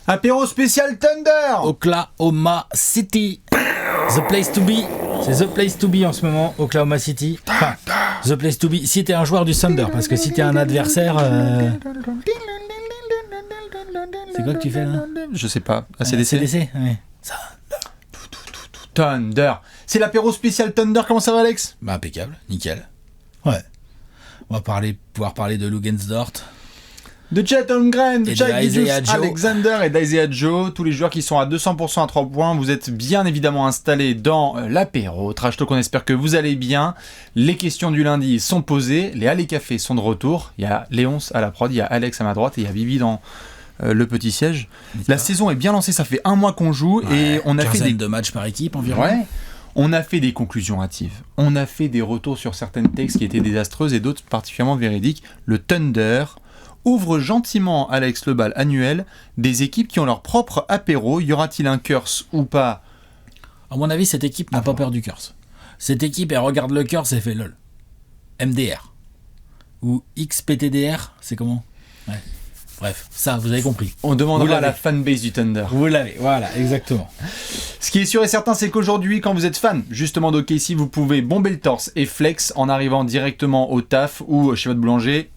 Apéro spécial Thunder. Oklahoma City. The place to be. C'est the place to be en ce moment, Oklahoma City. Enfin, the place to be. Si t'es un joueur du Thunder, parce que si t'es un adversaire. C'est quoi que tu fais là? Je sais pas. ACDC. CDC, ouais. Thunder. C'est l'apéro spécial Thunder. Comment ça va, Alex? Bah, impeccable, nickel. Ouais. On va pouvoir parler de Lugensdort. De Chet Holmgren, de Et Shai d'Isaiah Joe. Alexander et d'Isaiah Joe, tous les joueurs qui sont à 200% à 3 points. Vous êtes bien évidemment installés dans l'apéro Trash Talk. On espère que vous allez bien. Les questions du lundi sont posées. Les Allez Café sont de retour. Il y a Léonce à la prod, il y a Alex à ma droite et il y a Bibi dans le petit siège. La saison est bien lancée, ça fait un mois qu'on joue et on a fait des de matchs par équipe environ. Ouais. On a fait des conclusions hâtives. On a fait des retours sur certaines textes qui étaient désastreuses et d'autres particulièrement véridiques. Le Thunder ouvre gentiment, Alex, le bal annuel des équipes qui ont leur propre apéro. Y aura-t-il un curse ou pas? À mon avis, cette équipe n'a pas peur du curse. Cette équipe, elle regarde le curse et fait lol. MDR. Ou XPTDR, c'est comment? Ouais. Bref, ça, vous avez compris. On demandera à la fanbase du Thunder. Vous l'avez, voilà, exactement. Ce qui est sûr et certain, c'est qu'aujourd'hui, quand vous êtes fan justement d'OKC, vous pouvez bomber le torse et flex en arrivant directement au taf ou chez votre boulanger.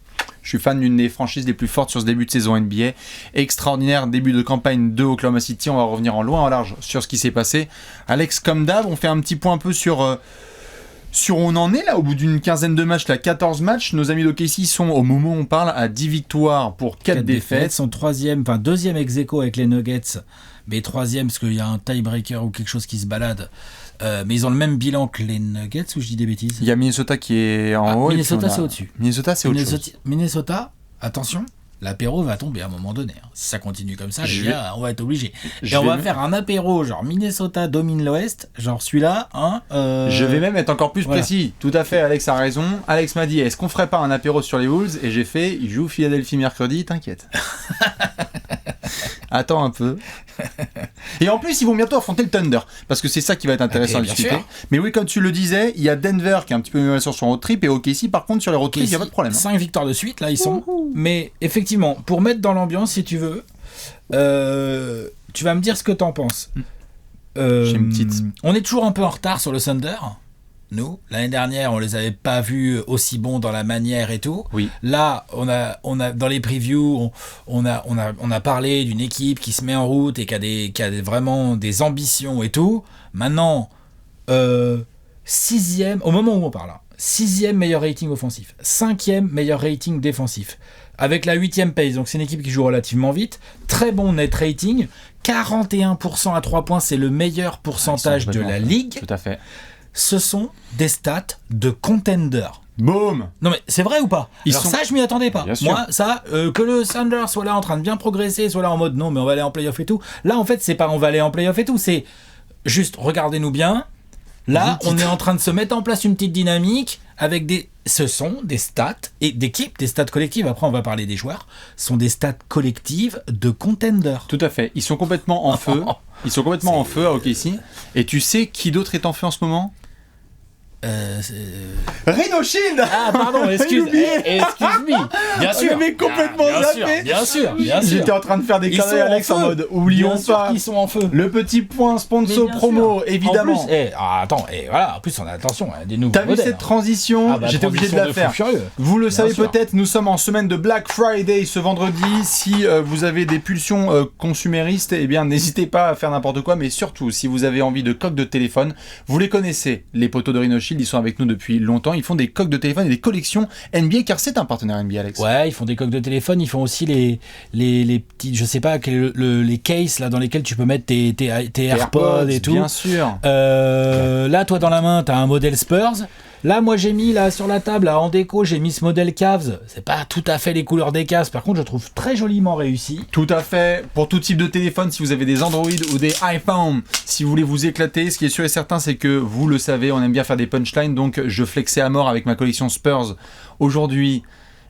Je suis fan d'une des franchises les plus fortes sur ce début de saison NBA. Extraordinaire début de campagne de Oklahoma City. On va revenir en loin en large sur ce qui s'est passé. Alex, comme d'hab, on fait un petit point un peu sur où on en est là, au bout d'une quinzaine de matchs, là, 14 matchs. Nos amis d'OKC sont, au moment où on parle, à 10 victoires pour 4 défaites. Son deuxième ex-aequo avec les Nuggets, mais troisième parce qu'il y a un tiebreaker ou quelque chose qui se balade. Mais ils ont le même bilan que les Nuggets, ou je dis des bêtises? Il y a Minnesota qui est en haut. Minnesota, c'est au-dessus. Minnesota, c'est autre chose. Minnesota, attention, l'apéro va tomber à un moment donné. Si ça continue comme ça, les gars, on va être obligé. Et on va faire un apéro, genre Minnesota domine l'Ouest, genre celui-là. Je vais même être encore plus précis. Tout à fait, Alex a raison. Alex m'a dit, est-ce qu'on ferait pas un apéro sur les Wolves? Et j'ai fait, ils jouent Philadelphie mercredi, t'inquiète. Attends un peu. Et en plus, ils vont bientôt affronter le Thunder, parce que c'est ça qui va être intéressant à discuter. Sûr. Mais oui, comme tu le disais, il y a Denver qui est un petit peu mieux sur son road trip, et OKC, par contre, sur les road trips, il n'y a pas de problème. 5 victoires de suite, là, ils sont. Mais effectivement, pour mettre dans l'ambiance, si tu veux, tu vas me dire ce que t'en penses. J'ai une petite. On est toujours un peu en retard sur le Thunder. Nous, l'année dernière, on les avait pas vus aussi bons dans la manière et tout. Oui. Là, on a dans les previews, on a parlé d'une équipe qui se met en route et qui a vraiment des ambitions et tout. Maintenant, 6e, au moment où on parle, 6e meilleur rating offensif, 5e meilleur rating défensif, avec la 8e pace. Donc c'est une équipe qui joue relativement vite. Très bon net rating, 41% à 3 points, c'est le meilleur pourcentage de la ligue. Tout à fait. Ce sont des stats de contender. Boum! Non mais c'est vrai ou pas? Ça, je m'y attendais pas. Moi, ça, que le Thunder soit là en train de bien progresser, soit là en mode non mais on va aller en playoff et tout. Là en fait c'est pas on va aller en playoff et tout, c'est juste regardez-nous bien. Là on est en train de se mettre en place une petite dynamique avec ce sont des stats et d'équipe, des stats collectives. Après on va parler des joueurs. Ce sont des stats collectives de contender. Tout à fait. Ils sont complètement en feu. Ils sont complètement en feu à OKC. Et tu sais qui d'autre est en feu en ce moment? Rhino Shield. Ah pardon, excuse-moi. Bien sûr. Mais complètement zappé. Bien sûr. J'étais en train de faire des carrés Alex en mode oublions pas. Ils sont en feu. Le petit point sponsor promo évidemment. En plus, voilà, en plus on a attention, des nouveaux modèles. T'as vu cette transition? J'étais obligé de la faire. Vous le savez peut-être, nous sommes en semaine de Black Friday ce vendredi. Si vous avez des pulsions consuméristes, eh bien n'hésitez pas à faire n'importe quoi, mais surtout si vous avez envie de coques de téléphone, vous les connaissez, les poteaux de Rhino Shield. Ils sont avec nous depuis longtemps. Ils font des coques de téléphone et des collections NBA car c'est un partenaire NBA, Alex. Ouais, ils font des coques de téléphone. Ils font aussi les petites, je sais pas, les cases là dans lesquels tu peux mettre tes AirPods et tout. Bien sûr. Là, toi dans la main, t'as un modèle Spurs. Là, moi, j'ai mis là sur la table, là, en déco, j'ai mis ce modèle Cavs. C'est pas tout à fait les couleurs des Cavs. Par contre, je trouve très joliment réussi. Tout à fait. Pour tout type de téléphone, si vous avez des Android ou des iPhone, si vous voulez vous éclater, ce qui est sûr et certain, c'est que vous le savez, on aime bien faire des punchlines. Donc, je flexais à mort avec ma collection Spurs. Aujourd'hui,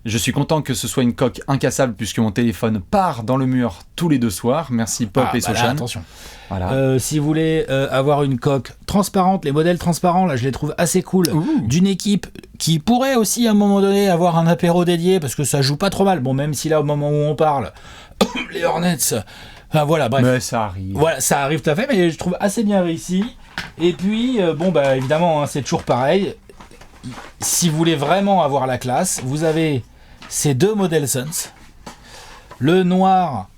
je suis content que ce soit une coque incassable puisque mon téléphone part dans le mur tous les 2 soirs. Merci Pop et Sochan. Attention. Voilà. Si vous voulez avoir une coque transparente, les modèles transparents, là je les trouve assez cool, d'une équipe qui pourrait aussi à un moment donné avoir un apéro dédié parce que ça joue pas trop mal. Bon, même si là au moment où on parle, les Hornets Enfin, voilà, bref. Mais ça arrive. Voilà, ça arrive tout à fait, mais je trouve assez bien réussi. Et puis, évidemment, hein, c'est toujours pareil. Si vous voulez vraiment avoir la classe, vous avez ces 2 modèles Suns. Le noir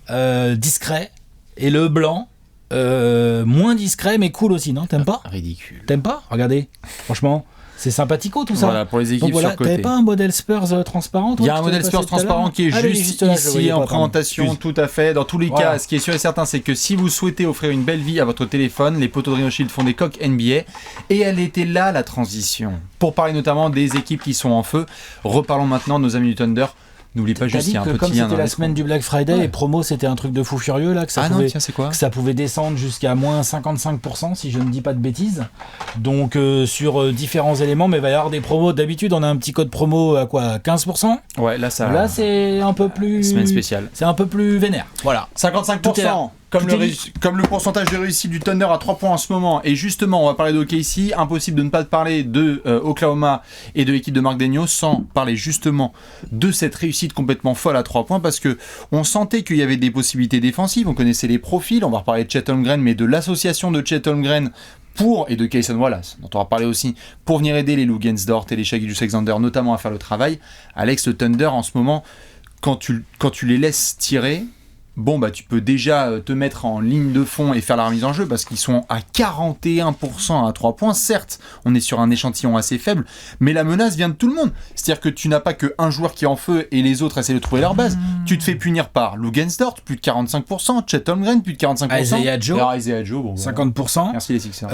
discret et le blanc moins discret mais cool aussi, non? T'aimes pas? Ridicule. T'aimes pas? Regardez, franchement, c'est sympathico tout ça. Voilà, pour les équipes sur côté. T'avais pas un modèle Spurs transparent? Il y a un modèle Spurs transparent qui est juste ici en présentation, tout à fait. Dans tous les cas, ce qui est sûr et certain, c'est que si vous souhaitez offrir une belle vie à votre téléphone, les poteaux de Rhino Shield font des coques NBA. Et elle était là, la transition. Pour parler notamment des équipes qui sont en feu, reparlons maintenant de nos amis du Thunder. N'oublie pas juste qu'il y a un petit lien. Comme c'était la semaine du Black Friday, les promos c'était un truc de fou furieux là, que ça pouvait descendre jusqu'à moins 55% si je ne dis pas de bêtises. Donc sur différents éléments, mais il va y avoir des promos. D'habitude on a un petit code promo à quoi, 15%. Ouais, là c'est un peu plus semaine spéciale. C'est un peu plus vénère. Voilà. 55%. Comme le pourcentage de réussite du Thunder à 3 points en ce moment. Et justement, on va parler d'OKC. Impossible de ne pas parler de Oklahoma et de l'équipe de Mark Daigneault sans parler justement de cette réussite complètement folle à 3 points, parce que on sentait qu'il y avait des possibilités défensives. On connaissait les profils. On va reparler de Chet Holmgren, mais de l'association de Chet Holmgren et de Cason Wallace, dont on va parler aussi, pour venir aider les Lou Gensdort et les Shai Gilgeous-Alexander notamment à faire le travail. Alex, le Thunder en ce moment, quand tu les laisses tirer, tu peux déjà te mettre en ligne de fond et faire la remise en jeu, parce qu'ils sont à 41% à 3 points. Certes, on est sur un échantillon assez faible, mais la menace vient de tout le monde. C'est-à-dire que tu n'as pas qu'un joueur qui est en feu et les autres essaient de trouver leur base. Tu te fais punir par Lou Gensdort, plus de 45%, Chet Holmgren, plus de 45%. Isaiah Joe, 50%. Merci les Sixers.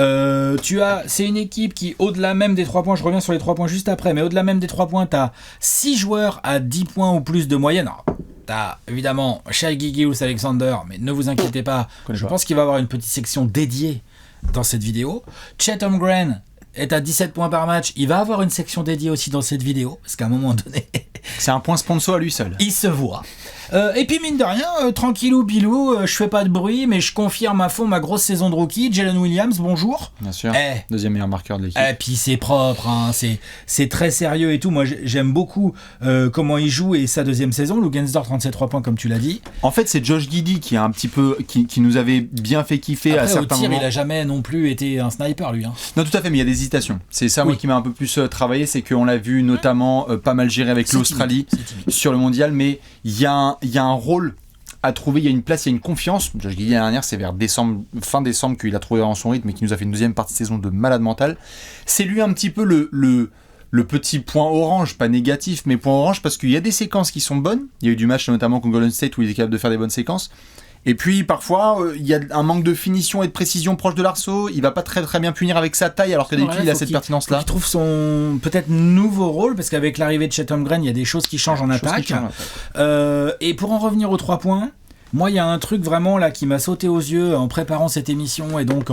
C'est une équipe qui, au-delà même des 3 points, je reviens sur les 3 points juste après, mais au-delà même des 3 points, t'as 6 joueurs à 10 points ou plus de moyenne. Alors, t'as évidemment Shai Gilgeous-Alexander, mais ne vous inquiétez pas, je pense qu'il va y avoir une petite section dédiée dans cette vidéo. Chet Holmgren est à 17 points par match, il va avoir une section dédiée aussi dans cette vidéo, parce qu'à un moment donné... c'est un point sponsor à lui seul. Il se voit. Et puis mine de rien, tranquillou bilou, je fais pas de bruit, mais je confirme à fond ma grosse saison de rookie. Jalen Williams, bonjour. Bien sûr, deuxième meilleur marqueur de l'équipe. Et puis c'est propre, hein, c'est très sérieux et tout. Moi j'aime beaucoup comment il joue et sa deuxième saison. Lou Gensdort 37 points comme tu l'as dit. En fait c'est Josh Giddey qui a un petit peu qui nous avait bien fait kiffer. Après, à certains moments. Il a jamais non plus été un sniper lui. Hein. Non tout à fait, mais il y a des hésitations. C'est ça moi qui m'a un peu plus travaillé, c'est qu'on l'a vu notamment pas mal géré avec l'Australie sur le mondial, mais il y a un rôle à trouver, il y a une place, il y a une confiance. Josh Giddey l'année dernière, c'est vers fin décembre qu'il a trouvé dans son rythme et qui nous a fait une deuxième partie de saison de malade mental. C'est lui un petit peu le petit point orange, pas négatif, mais point orange, parce qu'il y a des séquences qui sont bonnes. Il y a eu du match notamment contre Golden State où il est capable de faire des bonnes séquences. Et puis parfois, il y a un manque de finition et de précision proche de l'arceau. Il va pas très très bien punir avec sa taille, alors que d'habitude il a cette pertinence-là. Il trouve son peut-être nouveau rôle, parce qu'avec l'arrivée de Chet Holmgren, il y a des choses qui changent en attaque. Et pour en revenir aux 3 points, moi il y a un truc vraiment là qui m'a sauté aux yeux en préparant cette émission, et donc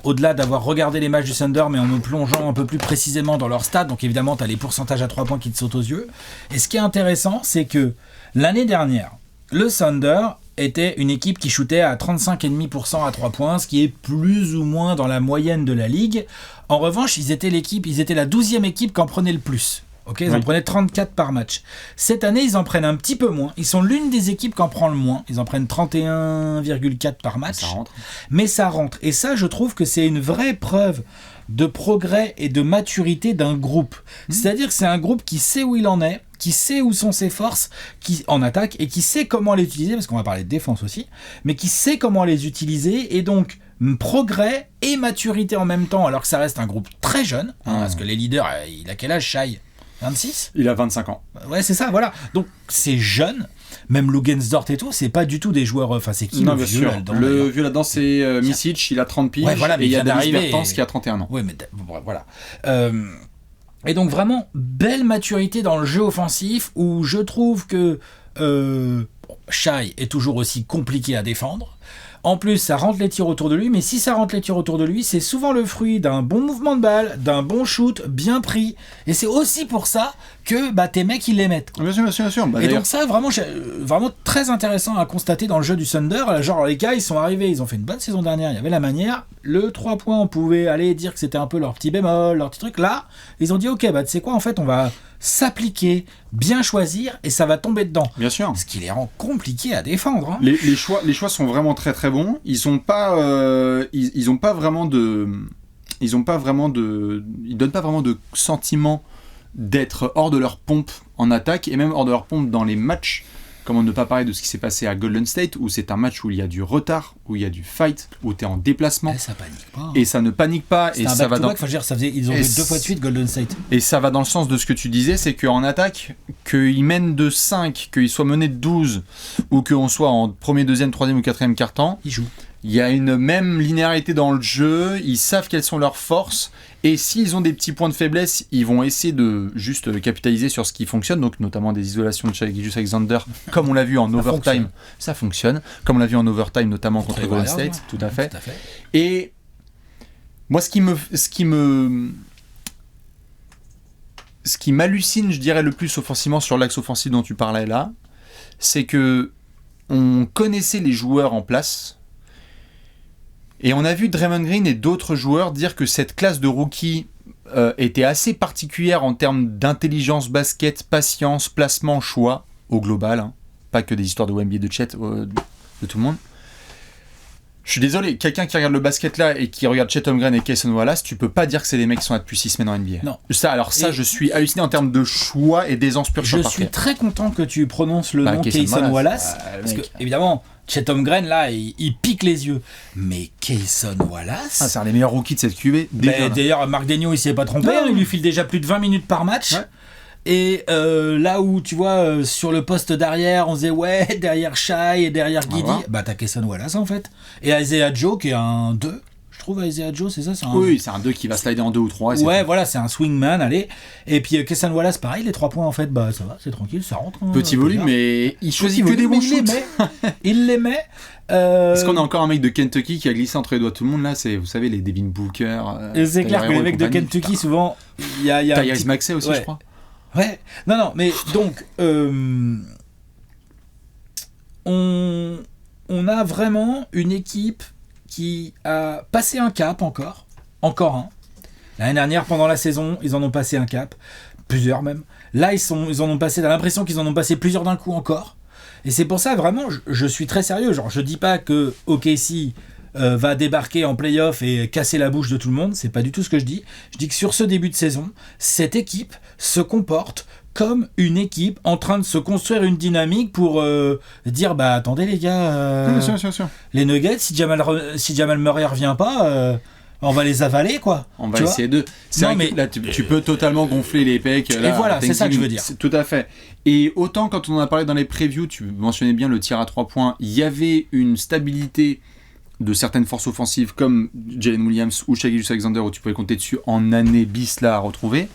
au-delà d'avoir regardé les matchs du Thunder, mais en me plongeant un peu plus précisément dans leur stats. Donc évidemment, tu as les pourcentages à 3 points qui te sautent aux yeux. Et ce qui est intéressant, c'est que l'année dernière, le Thunder était une équipe qui shootait à 35,5% à 3 points, ce qui est plus ou moins dans la moyenne de la ligue. En revanche, ils étaient la 12e équipe qui en prenait le plus. Okay, ils en prenaient 34 par match. Cette année, ils en prennent un petit peu moins. Ils sont l'une des équipes qui en prend le moins. Ils en prennent 31,4 par match. Ça rentre. Mais ça rentre. Et ça, je trouve que c'est une vraie preuve de progrès et de maturité d'un groupe. C'est-à-dire que c'est un groupe qui sait où il en est, qui sait où sont ses forces en attaque, et qui sait comment les utiliser, parce qu'on va parler de défense aussi, mais qui sait comment les utiliser, et donc progrès et maturité en même temps, alors que ça reste un groupe très jeune, parce que les leaders, il a quel âge, Shai ? 26 ? Il a 25 ans. Ouais, c'est ça, voilà. Donc c'est jeune. Même Lou Gensdort et tout, c'est pas du tout des joueurs. Enfin, c'est qui le vieux là-dedans ? Le vieux là-dedans, c'est Micic, il a 30 piges. Ouais, voilà, et il y a Davis Bertans qui a 31 ans. Oui, mais voilà. Et donc, vraiment, belle maturité dans le jeu offensif, où je trouve que Shai est toujours aussi compliqué à défendre. En plus, ça rentre les tirs autour de lui, mais si ça rentre les tirs autour de lui, c'est souvent le fruit d'un bon mouvement de balle, d'un bon shoot, bien pris. Et c'est aussi pour ça que tes mecs, ils les mettent. Bien sûr. Et donc ça, vraiment très intéressant à constater dans le jeu du Thunder. Genre, les gars, ils sont arrivés, ils ont fait une bonne saison dernière, il y avait la manière. Le 3 points, on pouvait aller dire que c'était un peu leur petit bémol, leur petit truc. Là, ils ont dit, ok, tu sais quoi, en fait, on va s'appliquer, bien choisir, et ça va tomber dedans. Bien sûr. Ce qui les rend compliqués à défendre. Hein. Les choix sont vraiment très très bons. Ils ont pas vraiment de sentiment d'être hors de leur pompe en attaque et même hors de leur pompe dans les matchs. Comment ne pas parler de ce qui s'est passé à Golden State, où c'est un match où il y a du retard, où il y a du fight, où tu es en déplacement. Et ça panique pas. Et ça ne panique pas. C'est un back-to-back, ils ont joué 2 fois de suite Golden State. Et ça va dans le sens de ce que tu disais, c'est qu'en attaque, qu'ils mènent de 5, qu'ils soient menés de 12, ou qu'on soit en premier, deuxième, troisième ou quatrième quart-temps, ils jouent. Il y a une même linéarité dans le jeu, ils savent quelles sont leurs forces, et s'ils ont des petits points de faiblesse, ils vont essayer de juste capitaliser sur ce qui fonctionne, donc notamment des isolations de Shai Gilgeous-Alexander, comme on l'a vu en overtime, ça fonctionne, comme on l'a vu en overtime notamment contre Golden State, tout à fait. Et moi ce qui m'hallucine, je dirais le plus offensivement sur l'axe offensif dont tu parlais là, c'est que on connaissait les joueurs en place. Et on a vu Draymond Green et d'autres joueurs dire que cette classe de rookies était assez particulière en termes d'intelligence basket, patience, placement, choix, au global. Hein. Pas que des histoires de Wemby et de Chet, de tout le monde. Je suis désolé, quelqu'un qui regarde le basket là et qui regarde Chet Holmgren et Cason Wallace, tu peux pas dire que c'est des mecs qui sont là depuis 6 semaines en NBA. Non. Je suis halluciné en termes de choix et d'aisance pure sur le parquet. Je suis très content que tu prononces le nom Cason Wallace, parce que, évidemment, Chet Holmgren, là, il pique les yeux. Mais Cason Wallace... c'est un des meilleurs rookies de cette QV. D'ailleurs, Marc Daigneault, il s'est pas trompé, il lui file déjà plus de 20 minutes par match. Ouais. Et là où, tu vois, sur le poste d'arrière, on disait, derrière Shai et derrière Giddey, t'as Cason Wallace, en fait. Et Isaiah Joe, qui est un 2. Je trouve Isaiah Joe, c'est ça, Oui, c'est un 2 qui va slider en 2 ou 3. Voilà, c'est un swingman, allez. Et puis Cason Wallace, pareil, les 3 points, en fait, ça va, c'est tranquille, ça rentre. Petit volume, mais il choisit que des bons shoots. Il les met. Est-ce qu'on a encore un mec de Kentucky qui a glissé entre les doigts de tout le monde là, c'est, vous savez, les Devin Booker. C'est clair que les mecs de Kentucky, souvent, il y a Tyrese Maxey aussi, je crois. Ouais, non, mais donc, on a vraiment une équipe qui a passé un cap encore un. L'année dernière, pendant la saison, ils en ont passé un cap, plusieurs même. Là, ils en ont passé, t'as l'impression qu'ils en ont passé plusieurs d'un coup encore. Et c'est pour ça, vraiment, je suis très sérieux. Genre, je dis pas que OKC va débarquer en play-off et casser la bouche de tout le monde, c'est pas du tout ce que je dis. Je dis que sur ce début de saison, cette équipe se comporte comme une équipe en train de se construire une dynamique pour dire attendez les gars, bien sûr. Les Nuggets, si Jamal Murray revient pas, on va les avaler quoi. On va essayer de. Là tu peux totalement gonfler les pecs. Et voilà, c'est ça que je veux dire. Tout à fait. Et autant quand on en a parlé dans les previews, tu mentionnais bien le tir à 3 points, il y avait une stabilité de certaines forces offensives comme Jalen Williams ou Shai Gilgeous-Alexander où tu pouvais compter dessus en année bis là à retrouver.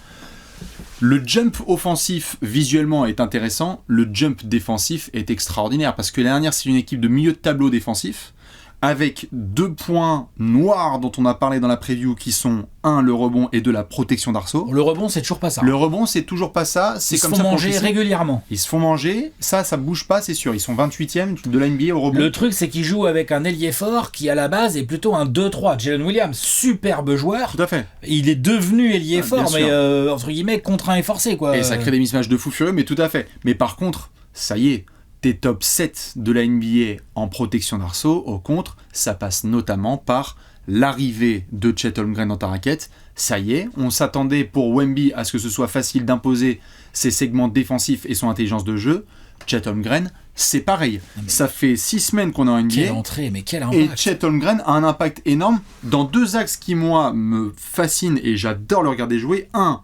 Le jump offensif visuellement est intéressant, le jump défensif est extraordinaire parce que l'année dernière c'est une équipe de milieu de tableau défensif avec 2 points noirs dont on a parlé dans la preview qui sont 1 le rebond et 2 la protection d'arceau. Le rebond c'est toujours pas ça. Le rebond c'est toujours pas ça. C'est ils comme se font ça manger régulièrement. Ils se font manger, ça bouge pas c'est sûr. Ils sont 28e de la NBA au rebond. Le truc c'est qu'ils jouent avec un ailier fort qui à la base est plutôt un 2-3. Jalen Williams, superbe joueur. Tout à fait. Il est devenu ailier fort mais entre guillemets contraint et forcé quoi. Et ça crée des mismatchs de fou furieux mais tout à fait. Mais par contre, ça y est. T'es top 7 de la NBA en protection d'arceau, au contre, ça passe notamment par l'arrivée de Chet Holmgren dans ta raquette. Ça y est, on s'attendait pour Wemby à ce que ce soit facile d'imposer ses segments défensifs et son intelligence de jeu. Chet Holmgren, c'est pareil. Ça fait 6 semaines qu'on est en NBA. Quelle entrée, mais quel impact. Et Chet Holmgren a un impact énorme dans 2 axes qui, moi, me fascinent et j'adore le regarder jouer. 1,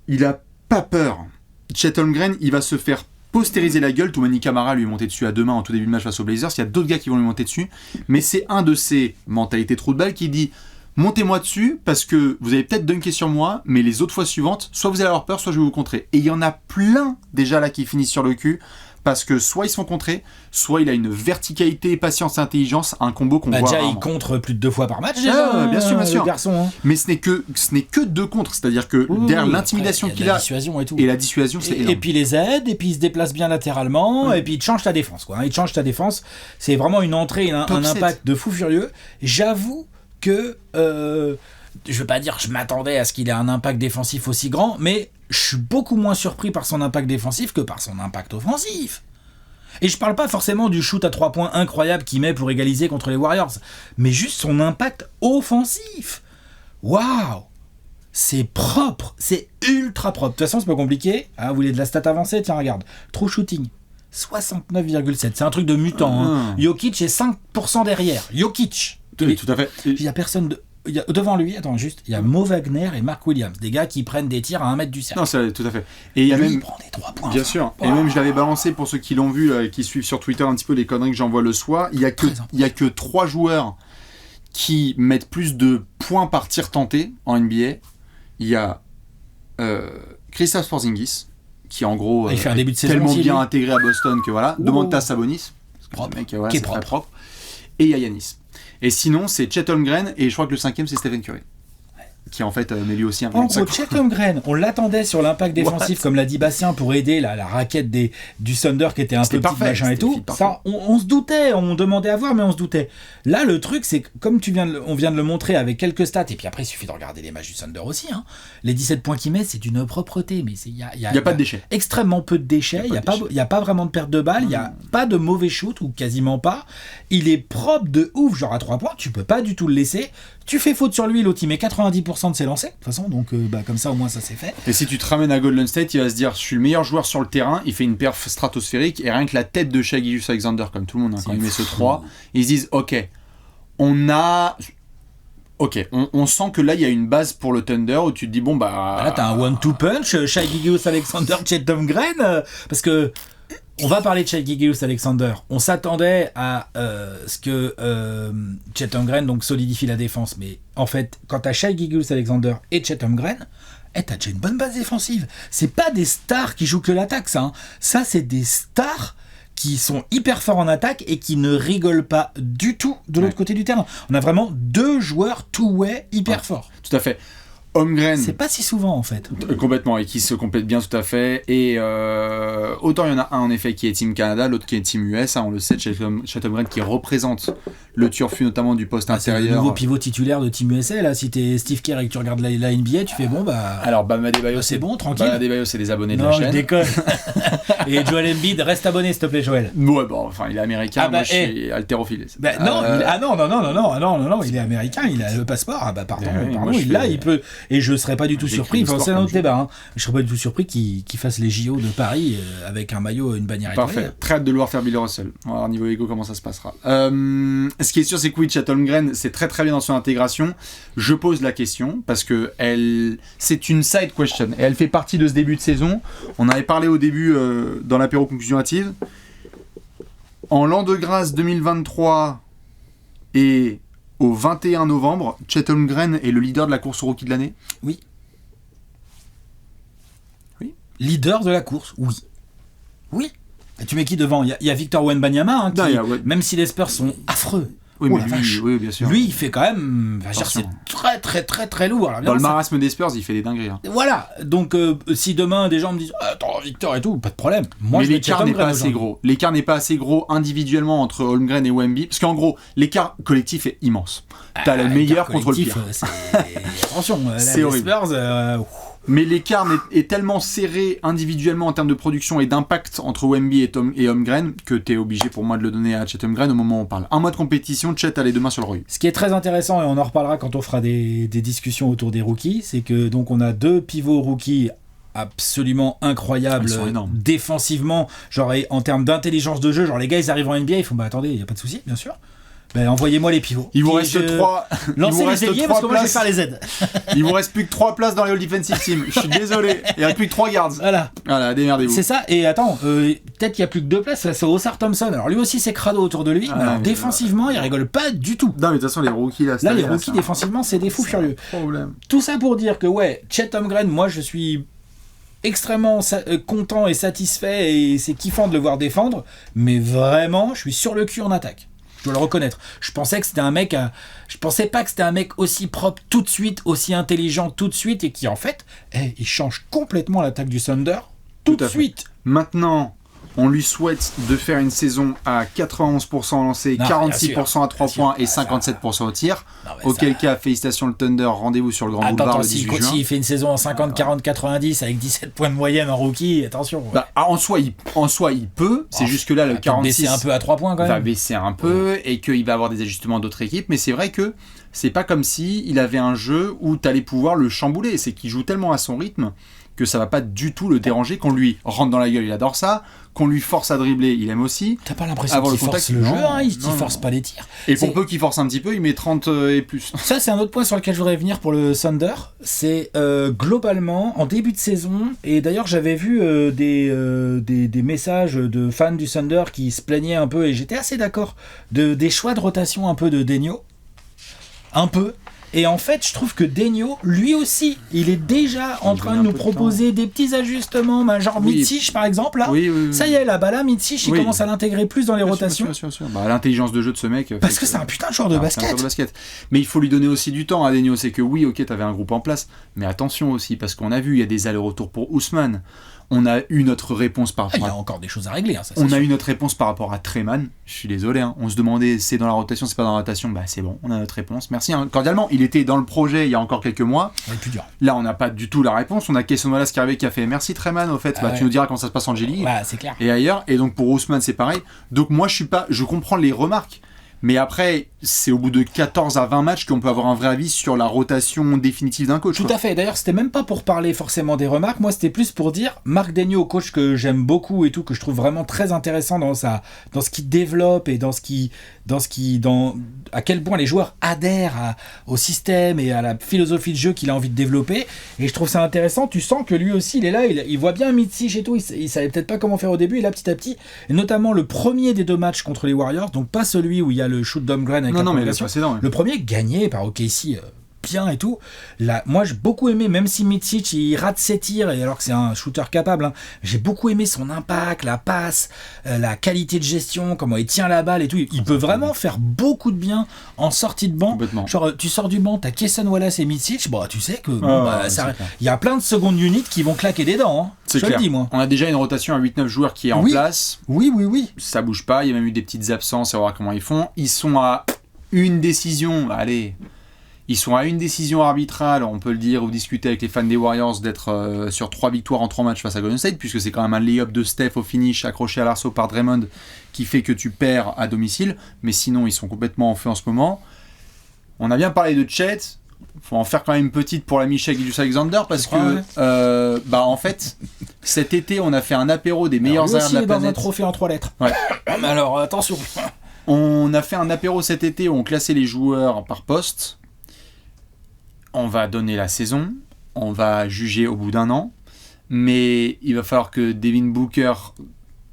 il a pas peur. Chet Holmgren, il va se faire postériser la gueule. Toumani Camara lui est monté dessus à 2 mains en tout début de match face aux Blazers. Il y a d'autres gars qui vont lui monter dessus. Mais c'est un de ces mentalités trou de balle qui dit montez-moi dessus parce que vous allez peut-être dunker sur moi, mais les autres fois suivantes, soit vous allez avoir peur, soit je vais vous contrer. Et il y en a plein déjà là qui finissent sur le cul parce que soit ils se font contrer, soit il a une verticalité, patience et intelligence, un combo qu'on voit déjà rarement. Il contre plus de 2 fois par match déjà, bien sûr. Le garçon, hein. Mais ce n'est que 2 contres, c'est-à-dire que derrière l'intimidation qu'il a, et la dissuasion c'est énorme. Et puis les aides, et puis il se déplace bien latéralement, et puis il te change ta défense quoi. Il te change ta défense, c'est vraiment une entrée, un impact de fou furieux. J'avoue que je veux pas dire je m'attendais à ce qu'il ait un impact défensif aussi grand, mais je suis beaucoup moins surpris par son impact défensif que par son impact offensif. Et je parle pas forcément du shoot à 3 points incroyable qu'il met pour égaliser contre les Warriors, mais juste son impact offensif. Waouh! C'est propre, c'est ultra propre. De toute façon, c'est pas compliqué. Ah, vous voulez de la stat avancée? Tiens, regarde. True shooting, 69,7. C'est un truc de mutant. Hein. Jokic est 5% derrière. Jokic. Oui, tout à fait. Il y a personne devant lui, attends, juste, il y a Mo Wagner et Mark Williams, des gars qui prennent des tirs à 1 mètre du cercle. Non, c'est tout à fait. Et il y a lui, même. Il prend des 3 points. Bien sûr. Et même, je l'avais balancé pour ceux qui l'ont vu, qui suivent sur Twitter un petit peu les conneries que j'envoie le soir. Il y a que 3 joueurs qui mettent plus de points par tir tenté en NBA. Il y a Kristaps Porzingis, qui en gros il fait un début de saison tellement aussi, bien lui. intégré à Boston que voilà. Domantas Sabonis, Propre. Le mec, voilà, qui est c'est propre. très propre. Et il y a Giannis. Et sinon, c'est Chet Holmgren, et je crois que le 5e, c'est Stephen Curry. Qui en fait met lui aussi un peu. En gros, Chet Holmgren, on l'attendait sur l'impact défensif, comme l'a dit Bastien, pour aider la raquette du Thunder qui était un peu petite, machin et tout. Ça, on se doutait, on demandait à voir, mais on se doutait. Là, le truc, c'est que, comme on vient de le montrer avec quelques stats, et puis après, il suffit de regarder les matchs du Thunder aussi. Hein. Les 17 points qu'il met, c'est d'une propreté, mais il y a pas de déchets. Extrêmement peu de déchets. Il n'y a pas vraiment de perte de balles. Il n'y a pas de mauvais shoot, ou quasiment pas. Il est propre de ouf, genre à 3 points. Tu peux pas du tout le laisser. Tu fais faute sur lui, l'autre il met 90% de ses lancers, de toute façon, donc comme ça au moins ça c'est fait. Et si tu te ramènes à Golden State, il va se dire je suis le meilleur joueur sur le terrain, il fait une perf stratosphérique, et rien que la tête de Shai Gilgeous-Alexander, comme tout le monde, hein, quand il met ce 3, ils se disent ok, on sent que là il y a une base pour le Thunder où tu te dis bon bah. Là t'as un 1-2 punch, Shai Gilgeous-Alexander, Chet Holmgren, parce que. On va parler de Shai Gilgeous-Alexander. On s'attendait à ce que Chet Holmgren donc solidifie la défense, mais en fait, quand t'as Shai Gilgeous-Alexander et Chet Holmgren, t'as déjà une bonne base défensive. C'est pas des stars qui jouent que l'attaque, ça. Hein. Ça, c'est des stars qui sont hyper forts en attaque et qui ne rigolent pas du tout de l'autre côté du terrain. On a vraiment 2 joueurs two-way hyper forts. Tout à fait. Holmgren, c'est pas si souvent en fait. Complètement, et qui se complètent bien tout à fait. Et autant il y en a un en effet qui est Team Canada, l'autre qui est Team US, hein, on le sait, Chet Holmgren qui représente le turfu notamment du poste intérieur. C'est le nouveau pivot titulaire de Team USA, là, si t'es Steve Kerr et que tu regardes la NBA, tu fais bon bah... Alors Bam Adebayo, c'est bon, tranquille. Bam Adebayo, c'est des abonnés de la chaîne. Non, je déconne. Et Joel Embiid, reste abonné s'il te plaît Joel. Ouais bon, enfin il est américain, moi je suis haltérophile. Non, non, il est américain, il a le passeport, pardon, il peut... Et je serais pas du tout surpris, c'est un autre débat, hein. Je serais pas du tout surpris qu'il fasse les JO de Paris avec un maillot, une bannière étoilée. Parfait, très hâte de le voir faire Billy Russell. On va voir niveau ego comment ça se passera. Ce qui est sûr, c'est que oui, Chet Holmgren, c'est très très bien dans son intégration. Je pose la question parce que c'est une side question et elle fait partie de ce début de saison. On avait parlé au début dans l'apéro conclusion hâtive. En l'an de grâce 2023 et au 21 novembre, Chet Holmgren est le leader de la course au rookie de l'année. Oui. Leader de la course, oui. Et tu mets qui devant ? Il y a Victor Wembanyama, même si les Spurs sont affreux. Oui, mais lui, bien sûr. Lui, il fait quand même. C'est très, très, très, très lourd. Alors, dans le marasme des Spurs, il fait des dingueries. Hein. Voilà. Donc, si demain des gens me disent attends, Victor et tout, pas de problème. Moi, mais l'écart n'est pas assez gros. L'écart n'est pas assez gros individuellement entre Holmgren et Wemby. Parce qu'en gros, l'écart collectif est immense. T'as le meilleur contre le pire. Attention, c'est horrible. Les Spurs. Mais l'écart est tellement serré individuellement en termes de production et d'impact entre Wemby et Holmgren que t'es obligé pour moi de le donner à Chet Holmgren au moment où on parle. Un mois de compétition, Chet a les 2 mains sur le royaume. Ce qui est très intéressant, et on en reparlera quand on fera des discussions autour des rookies, c'est que donc on a 2 pivots rookies absolument incroyables défensivement, genre en termes d'intelligence de jeu, genre les gars ils arrivent en NBA, ils font attendez, il y a pas de souci, bien sûr. Envoyez-moi les pivots. Il vous reste 3. Lancez les ailiers parce que moi je vais faire les aides. Il vous reste plus que 3 places dans les All-Defensive Team. Je suis désolé. Il n'y a plus que 3 guards. Voilà, démerdez-vous. C'est ça. Et attends, peut-être qu'il n'y a plus que 2 places. C'est Osar Thompson. Alors lui aussi c'est crado autour de lui. Mais défensivement, il rigole pas du tout. Non, mais de toute façon, les rookies là. Les rookies défensivement, c'est des fous furieux. Tout ça pour dire que Chet Holmgren, moi je suis extrêmement content et satisfait et c'est kiffant de le voir défendre. Mais vraiment, je suis sur le cul en attaque. Je dois le reconnaître. Je pensais que c'était un mec. Je pensais pas que c'était un mec aussi propre tout de suite, aussi intelligent tout de suite, et qui en fait, il change complètement l'attaque du Thunder tout de suite. Maintenant, On lui souhaite de faire une saison à 91% lancé, 46% à 3 points et 57% au tir. Auquel cas, félicitations le Thunder, rendez-vous sur le Grand Boulevard le 18 juin. S'il fait une saison en 50, 40, 90 avec 17 points de moyenne en rookie, attention. En soi, il peut. C'est juste que là, le 46 baisser un peu à 3 points quand même. Va baisser un peu et qu'il va avoir des ajustements d'autres équipes. Mais c'est vrai que c'est pas comme si il avait un jeu où tu allais pouvoir le chambouler. C'est qu'il joue tellement à son rythme que ça va pas du tout le déranger. Qu'on lui rentre dans la gueule, il adore ça. Qu'on lui force à dribbler, il aime aussi. T'as pas l'impression qu'il force le jeu, il force pas les tirs. Et pour peu qu'il force un petit peu, il met 30 et plus. Ça, c'est un autre point sur lequel je voudrais venir pour le Thunder. C'est globalement, en début de saison, et d'ailleurs j'avais vu des messages de fans du Thunder qui se plaignaient un peu, et j'étais assez d'accord, des choix de rotation un peu de Daigneault. Un peu. Et en fait, je trouve que Daigneault, lui aussi, il est déjà en train de nous proposer des petits ajustements, genre Micic par exemple. Là. Oui. Ça y est, là, Micic, il commence à l'intégrer plus dans les rotations. Sûr. L'intelligence de jeu de ce mec. Parce que c'est un putain de joueur de basket. Mais il faut lui donner aussi du temps à Daigneault. C'est que oui, ok, t'avais un groupe en place, mais attention aussi, parce qu'on a vu, il y a des allers-retours pour Ousmane. On a eu notre réponse par rapport il y a encore des choses à régler. Ça, on a eu notre réponse par rapport à Treman. Je suis désolé. On se demandait c'est dans la rotation, c'est pas dans la rotation. C'est bon, on a notre réponse. Merci cordialement. Il était dans le projet il y a encore quelques mois. Plus dur. Là, on n'a pas du tout la réponse. On a Kesson Wallace qui est arrivé qui a fait merci Treman. Au fait, tu nous diras comment ça se passe en G-League. C'est clair. Et ailleurs. Et donc pour Ousmane, c'est pareil. Donc moi, je comprends les remarques. Mais après, c'est au bout de 14 à 20 matchs qu'on peut avoir un vrai avis sur la rotation définitive d'un coach. Tout à fait. D'ailleurs, c'était même pas pour parler forcément des remarques. Moi, c'était plus pour dire Marc Daigneault, coach que j'aime beaucoup et tout, que je trouve vraiment très intéressant dans ce qu'il développe et à quel point les joueurs adhèrent au système et à la philosophie de jeu qu'il a envie de développer. Et je trouve ça intéressant. Tu sens que lui aussi, il est là, il voit bien Micic et tout. Il savait peut-être pas comment faire au début. Et là, petit à petit, et notamment le premier des 2 matchs contre les Warriors, donc pas celui où il y a le shoot d'Holmgren avec le premier gagné par OKC bien et tout. Là, moi j'ai beaucoup aimé, même si Micic il rate ses tirs et alors que c'est un shooter capable, j'ai beaucoup aimé son impact, la passe, la qualité de gestion, comment il tient la balle et tout. Il peut vraiment faire beaucoup de bien en sortie de banc. Genre tu sors du banc, t'as Kesson Wallace et Micic, tu sais que il y a plein de secondes units qui vont claquer des dents. C'est clair. Dis, moi. On a déjà une rotation à 8-9 joueurs qui est en place. Oui. Ça bouge pas, il y a même eu des petites absences, à voir comment ils font. Ils sont à une décision, ils sont à une décision arbitrale, on peut le dire, ou discuter avec les fans des Warriors d'être sur 3 victoires en 3 matchs face à Golden State, puisque c'est quand même un lay-up de Steph au finish accroché à l'arceau par Draymond qui fait que tu perds à domicile, mais sinon ils sont complètement en feu en ce moment. On a bien parlé de Chet, faut en faire quand même une petite pour l'ami Shai Gilgeous-Alexander parce que en fait cet été on a fait un apéro des meilleurs arrières de la planète. Dans un trophée en 3 lettres. Ouais. Mais alors attention. On a fait un apéro cet été où on classait les joueurs par poste. On va donner la saison, on va juger au bout d'un an, mais il va falloir que Devin Booker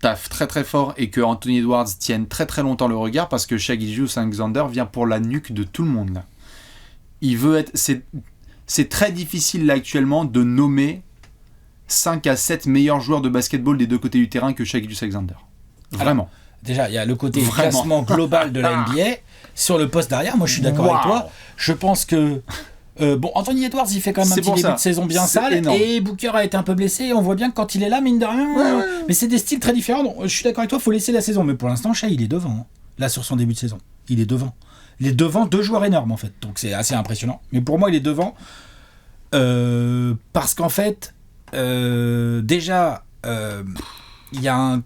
taffe très très fort et que Anthony Edwards tienne très très longtemps le regard parce que Shai Gilgeous-Alexander vient pour la nuque de tout le monde là. Il veut être, c'est très difficile là actuellement de nommer 5 à 7 meilleurs joueurs de basketball des 2 côtés du terrain que Shai Gilgeous-Alexander. Vraiment. Déjà, il y a le côté classement global de la NBA. Sur le poste derrière, moi je suis d'accord avec toi. Je pense que Anthony Edwards il fait quand même un petit début de saison bien sale énorme. Et Booker a été un peu blessé et on voit bien que quand il est là, mine de rien, mais c'est des styles très différents. Donc, je suis d'accord avec toi, il faut laisser la saison. Mais pour l'instant, Shai il est devant. Là sur son début de saison, il est devant. Il est devant 2 joueurs énormes en fait. Donc c'est assez impressionnant. Mais pour moi, il est devant parce qu'en fait, déjà, il y a un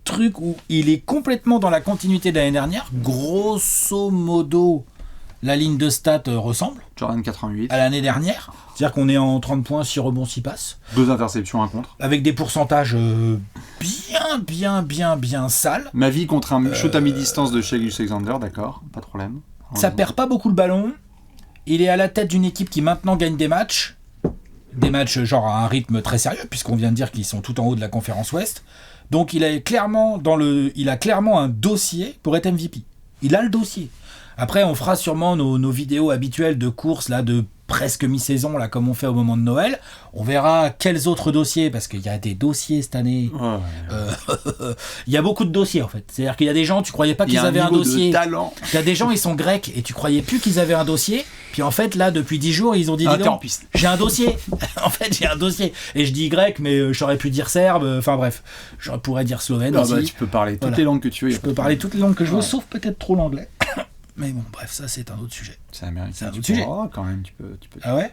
truc où il est complètement dans la continuité de l'année dernière. Grosso modo, la ligne de stats ressemble Jordan 88 à l'année dernière. C'est-à-dire qu'on est en 30 points, 6 rebonds, 6 passes. 2 interceptions, 1 contre. Avec des pourcentages bien sales. Ma vie contre un shoot à mi-distance de Shai Gilgeous-Alexander, d'accord, pas de problème. Ça perd pas beaucoup le ballon. Il est à la tête d'une équipe qui maintenant gagne des matchs. Des matchs genre à un rythme très sérieux, puisqu'on vient de dire qu'ils sont tout en haut de la conférence Ouest. Donc il a clairement un dossier pour être MVP. Il a le dossier. Après, on fera sûrement nos vidéos habituelles de course, là, de presque mi-saison, là, comme on fait au moment de Noël. On verra quels autres dossiers, parce qu'il y a des dossiers cette année. Il y a beaucoup de dossiers, en fait. C'est-à-dire qu'il y a des gens, tu croyais pas qu'ils avaient un dossier. Il y a des gens, ils sont grecs, et tu croyais plus qu'ils avaient un dossier. Puis en fait, là, depuis 10 jours, ils ont dit, j'ai un dossier. En fait, j'ai un dossier. Et je dis grec, mais j'aurais pu dire serbe. Enfin bref, je pourrais dire slovène aussi. Tu peux parler toutes les langues que tu veux. Je peux parler toutes les langues que je veux, sauf peut-être trop l'anglais. Mais bon, bref, ça c'est un autre sujet. C'est américain. C'est un autre sujet. Quand même, tu peux. Ah ouais.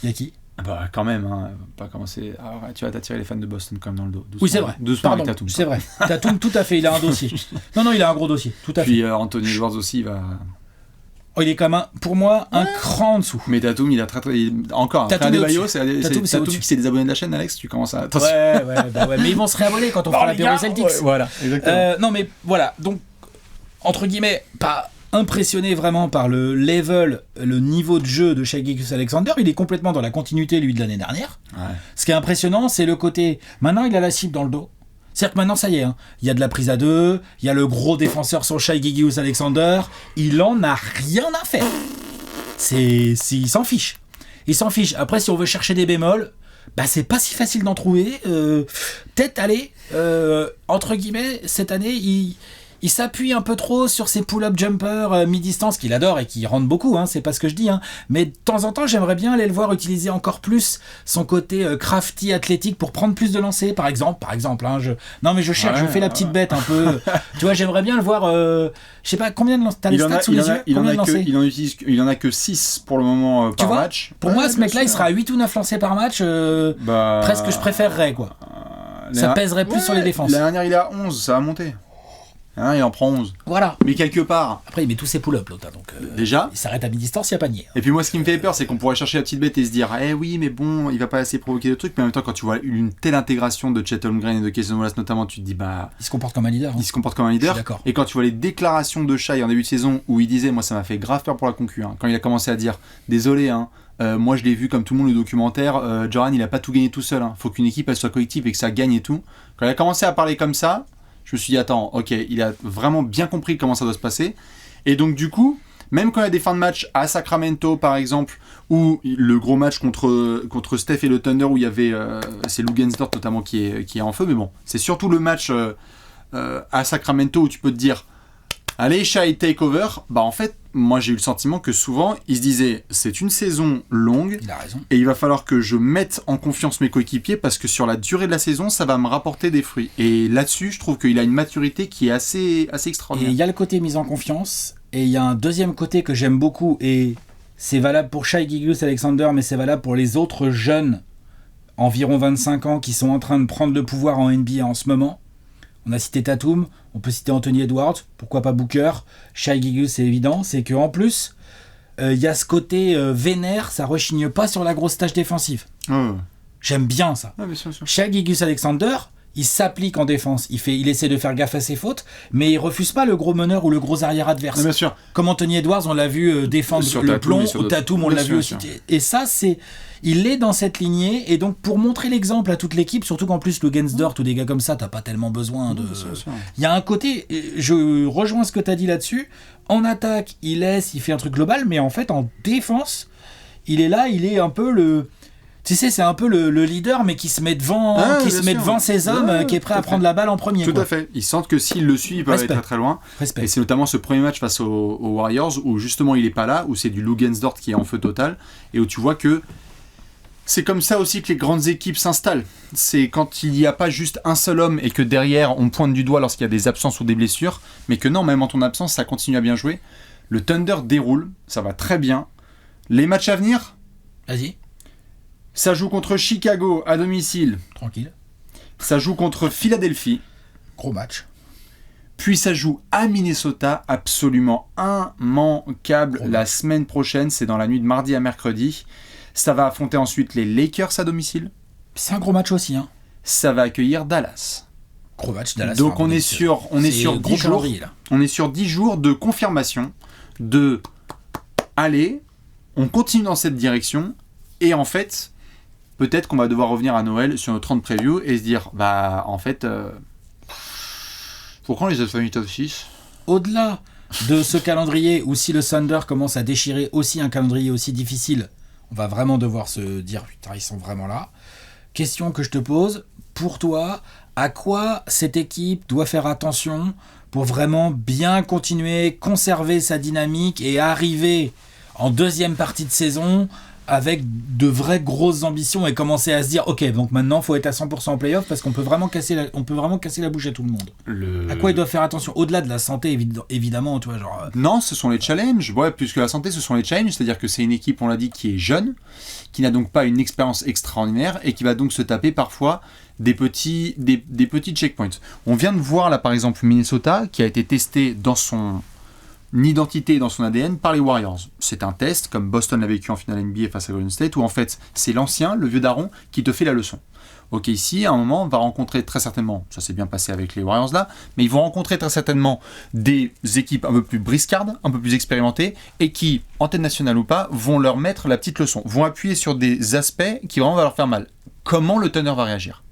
Y a qui? Bah quand même, hein. Pas commencer. Tu vas t'attirer les fans de Boston quand même dans le dos. Oui, c'est vrai. Doucement avec Tatum. C'est vrai. Tatum, tout à fait, il a un dossier. Non, il a un gros dossier. Tout à fait. Puis Anthony Edwards aussi, il va. Il est quand même, pour moi, un cran en dessous. Mais Tatum, il a très. Encore, après Adebayo, Tatum, c'est des abonnés de la chaîne, Alex, tu commences à. Ouais, mais ils vont se réabonner quand on fera l'apéro Celtics. Voilà, exactement. Non, mais voilà, donc, entre guillemets, pas impressionné vraiment par le level, le niveau de jeu de Shai Gilgeous-Alexander. Il est complètement dans la continuité, lui, de l'année dernière. Ouais. Ce qui est impressionnant, c'est le côté. Maintenant, il a la cible dans le dos. C'est-à-dire que maintenant, ça y est, il y a de la prise à deux, il y a le gros défenseur sur Shai Gilgeous-Alexander. Il en a rien à faire. Il s'en fiche. Il s'en fiche. Après, si on veut chercher des bémols, c'est pas si facile d'en trouver. Peut-être, entre guillemets, cette année, il s'appuie un peu trop sur ses pull-up jumpers mi-distance qu'il adore et qui rendent beaucoup, c'est pas ce que je dis, mais de temps en temps j'aimerais bien aller le voir utiliser encore plus son côté crafty athlétique pour prendre plus de lancers par exemple, non mais je cherche, je fais la petite bête un peu, tu vois, j'aimerais bien le voir, je sais pas combien de lancers, t'as les stats sous les yeux, il en a que 6 pour le moment par match. Pour moi ce mec là il sera à 8 ou 9 lancers par match, presque je préférerais quoi, ça pèserait plus sur les défenses. La dernière il est à 11, ça va monter. Il en prend 11. Voilà. Mais quelque part. Après, il met tous ses pull-ups, l'autre. Donc, déjà. Il s'arrête à mi-distance, il n'y a pas nier. Et puis, moi, ce qui me fait peur, c'est qu'on pourrait chercher la petite bête et se dire, oui, mais bon, il va pas assez provoquer de trucs. Mais en même temps, quand tu vois une telle intégration de Chet Holmgren et de Cason Wallace, notamment, tu te dis, il se comporte comme un leader. Il se comporte comme un leader. Je suis d'accord. Et quand tu vois les déclarations de Shai en début de saison où il disait, moi, ça m'a fait grave peur pour la concu. Quand il a commencé à dire, désolé, moi, je l'ai vu comme tout le monde le documentaire, Joran, il a pas tout gagné tout seul. Faut qu'une équipe, elle soit collective et que ça gagne et tout. Quand il a commencé à parler comme ça, je me suis dit, attends, ok, il a vraiment bien compris comment ça doit se passer. Et donc, du coup, même quand il y a des fins de match à Sacramento, par exemple, ou le gros match contre Steph et le Thunder, où il y avait, c'est Lou Gensdort notamment qui est en feu, mais bon, c'est surtout le match à Sacramento où tu peux te dire, allez, Shai, take over. En fait, moi, j'ai eu le sentiment que souvent, il se disait, c'est une saison longue. Il a raison. Et il va falloir que je mette en confiance mes coéquipiers parce que sur la durée de la saison, ça va me rapporter des fruits. Et là-dessus, je trouve qu'il a une maturité qui est assez extraordinaire. Et il y a le côté mise en confiance. Et il y a un deuxième côté que j'aime beaucoup. Et c'est valable pour Shai Gilgeous-Alexander, mais c'est valable pour les autres jeunes, environ 25 ans, qui sont en train de prendre le pouvoir en NBA en ce moment. On a cité Tatum, on peut citer Anthony Edwards, pourquoi pas Booker, Shai Gilgeous, c'est évident, c'est qu'en plus, il y a ce côté vénère, ça rechigne pas sur la grosse tâche défensive. J'aime bien ça. Bien sûr. Shai Gilgeous-Alexander, il s'applique en défense, il essaie de faire gaffe à ses fautes, mais il refuse pas le gros meneur ou le gros arrière adverse. Bien sûr. Comme Anthony Edwards, on l'a vu défendre sur le plomb, au Tatum, on l'a vu aussi. Et ça, il est dans cette lignée, et donc pour montrer l'exemple à toute l'équipe, surtout qu'en plus le Gensdort ou des gars comme ça, t'as pas tellement besoin de. Il y a un côté, je rejoins ce que t'as dit là-dessus. En attaque, il laisse, il fait un truc global, mais en fait en défense, il est là, il est un peu le. Tu sais, c'est un peu le leader, mais qui se met devant, devant ses hommes, qui est prêt à prendre la balle en premier. Tout à fait. Ils sentent que s'ils le suivent, ils peuvent aller très très loin. Respect. Et c'est notamment ce premier match face aux Warriors où justement il est pas là, où c'est du Lou Gensdort qui est en feu total, et où tu vois que c'est comme ça aussi que les grandes équipes s'installent. C'est quand il n'y a pas juste un seul homme et que derrière on pointe du doigt lorsqu'il y a des absences ou des blessures, mais que non, même en ton absence, ça continue à bien jouer. Le Thunder déroule, ça va très bien. Les matchs à venir, vas-y. Ça joue contre Chicago à domicile. Tranquille. Ça joue contre Philadelphie. Gros match. Puis ça joue à Minnesota, absolument immanquable. La semaine prochaine, c'est dans la nuit de mardi à mercredi. Ça va affronter ensuite les Lakers à domicile. C'est un gros match aussi. Ça va accueillir Dallas. Gros match, Dallas. Donc on est sur 10 jours. On est sur 10 jours de confirmation de allez, on continue dans cette direction et en fait, peut-être qu'on va devoir revenir à Noël sur notre 30 preview et se dire en fait faut quand les autres familles top 6 au-delà de ce calendrier, ou si le Thunder commence à déchirer aussi un calendrier aussi difficile, on va vraiment devoir se dire putain, ils sont vraiment là. Question que je te pose, pour toi, à quoi cette équipe doit faire attention pour vraiment bien continuer, conserver sa dynamique et arriver en deuxième partie de saison avec de vraies grosses ambitions et commencer à se dire ok, donc maintenant il faut être à 100% en playoff parce qu'on peut vraiment casser la bouche à tout le monde. À quoi ils doivent faire attention au-delà de la santé évidemment, tu vois, genre Non, ce sont les challenges. Ouais, plus que la santé, ce sont les challenges, c'est-à-dire que c'est une équipe, on l'a dit, qui est jeune, qui n'a donc pas une expérience extraordinaire et qui va donc se taper parfois des petits checkpoints. On vient de voir là par exemple Minnesota qui a été testé dans son identité et dans son ADN par les Warriors. C'est un test comme Boston l'a vécu en finale NBA face à Golden State où en fait c'est l'ancien, le vieux daron qui te fait la leçon. Ok, ici à un moment on va rencontrer très certainement, ça s'est bien passé avec les Warriors là, mais ils vont rencontrer très certainement des équipes un peu plus briscardes, un peu plus expérimentées et qui, antenne nationale ou pas, vont leur mettre la petite leçon, vont appuyer sur des aspects qui vraiment vont leur faire mal. Comment le Thunder va réagir ?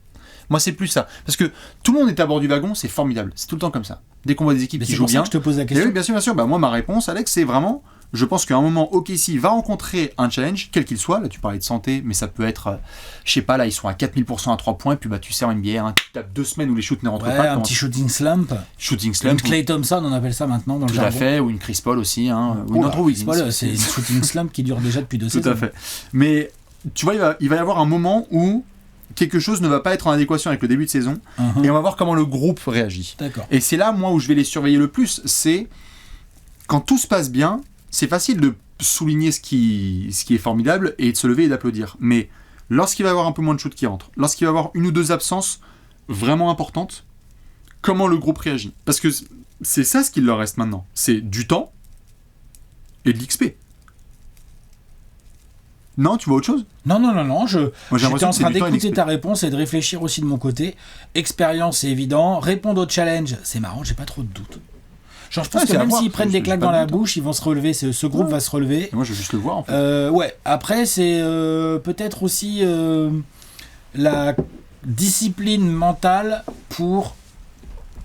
Moi, c'est plus ça. Parce que tout le monde est à bord du wagon, c'est formidable. C'est tout le temps comme ça. Dès qu'on voit des équipes qui jouent bien. C'est pour ça que je te pose la question. Oui, bien sûr, bien sûr. Bah, moi, ma réponse, Alex, c'est vraiment. Je pense qu'à un moment, OKC va rencontrer un challenge, quel qu'il soit. Là, tu parlais de santé, mais ça peut être. Je sais pas, là, ils sont à 4000% à 3 points. Puis, bah, tu sais, en NBA, hein, tu tapes 2 semaines où les shoots ne rentrent pas. Un petit shooting slump. Shooting slump. Une Klay Thompson, on appelle ça maintenant dans le jargon. Tout à fait. Ou une Chris Paul aussi. Hein, ou une Andrew Wiggins. C'est une shooting slump qui dure déjà depuis 2 saisons. Tout à fait. Mais, tu vois, il va y avoir un moment où quelque chose ne va pas être en adéquation avec le début de saison et on va voir comment le groupe réagit. D'accord. Et c'est là, moi, où je vais les surveiller le plus, c'est quand tout se passe bien, c'est facile de souligner ce qui est formidable et de se lever et d'applaudir. Mais lorsqu'il va y avoir un peu moins de shoot qui rentre, lorsqu'il va y avoir une ou deux absences vraiment importantes, comment le groupe réagit ? Parce que c'est ça ce qu'il leur reste maintenant. C'est du temps et de l'XP. Non, tu vois autre chose ? Non. J'étais en train d'écouter ta réponse et de réfléchir aussi de mon côté. Expérience, c'est évident. Répondre au challenge, c'est marrant, j'ai pas trop de doutes. Genre, je pense que même s'ils prennent des claques dans la bouche, ils vont se relever. Ce groupe va se relever. Et moi, je veux juste le voir, en fait. Ouais. Après, c'est peut-être aussi la discipline mentale pour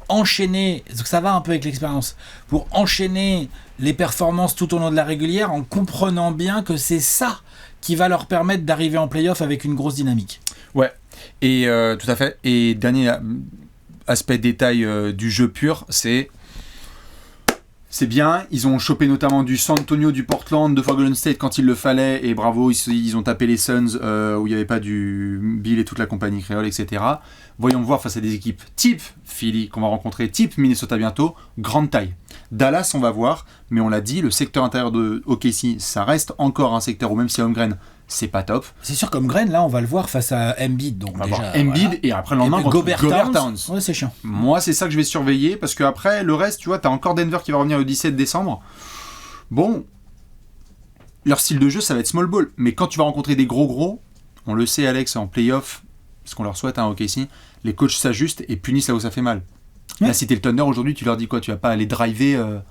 enchaîner, parce que ça va un peu avec l'expérience, pour enchaîner les performances tout au long de la régulière en comprenant bien que c'est ça qui va leur permettre d'arriver en play-off avec une grosse dynamique. Ouais, et tout à fait. Et dernier aspect détail du jeu pur, c'est bien, ils ont chopé notamment du San Antonio, du Portland, de Golden State quand il le fallait, et bravo, ils ont tapé les Suns où il n'y avait pas du Bill et toute la compagnie créole, etc. Voyons voir face à des équipes type Philly qu'on va rencontrer, type Minnesota bientôt, grande taille. Dallas, on va voir, mais on l'a dit, le secteur intérieur de OKC, ça reste encore un secteur où même si Holmgren, c'est pas top. C'est sûr qu'Holmgren, là, on va le voir face à Embiid. Donc on va voir Embiid, voilà. Et après le lendemain, Gobert Towns. Ouais, c'est chiant. Moi, c'est ça que je vais surveiller, parce qu'après, le reste, tu vois, t'as encore Denver qui va revenir le 17 décembre. Bon, leur style de jeu, ça va être small ball, mais quand tu vas rencontrer des gros, on le sait, Alex, en play-off, ce qu'on leur souhaite à OKC, les coachs s'ajustent et punissent là où ça fait mal. Ouais. Là, si t'es le Thunder aujourd'hui, tu leur dis quoi ? Tu vas pas aller driver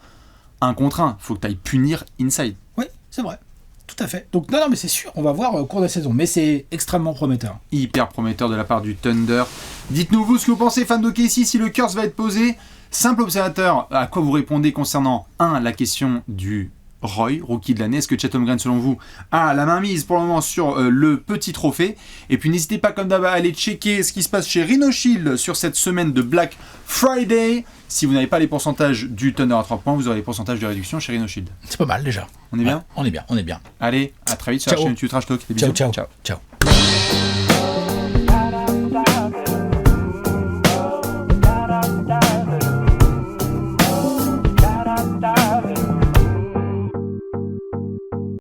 1 contre 1. Faut que tu ailles punir inside. Oui, c'est vrai. Tout à fait. Donc, non, mais c'est sûr, on va voir au cours de la saison. Mais c'est extrêmement prometteur. Hyper prometteur de la part du Thunder. Dites-nous, vous, ce que vous pensez, fans d'OKC, si le curse va être posé. Simple observateur, à quoi vous répondez concernant, la question du Roy, rookie de l'année. Est-ce que Chet Holmgren, selon vous, a la main mise pour le moment sur le petit trophée ? Et puis n'hésitez pas comme d'hab à aller checker ce qui se passe chez Rhino Shield sur cette semaine de Black Friday. Si vous n'avez pas les pourcentages du Thunder à 3 points, vous aurez les pourcentages de réduction chez Rhino Shield. C'est pas mal déjà. On est bien ? On est bien. Allez, à très vite sur la chaîne YouTube Trash Talk. Ciao.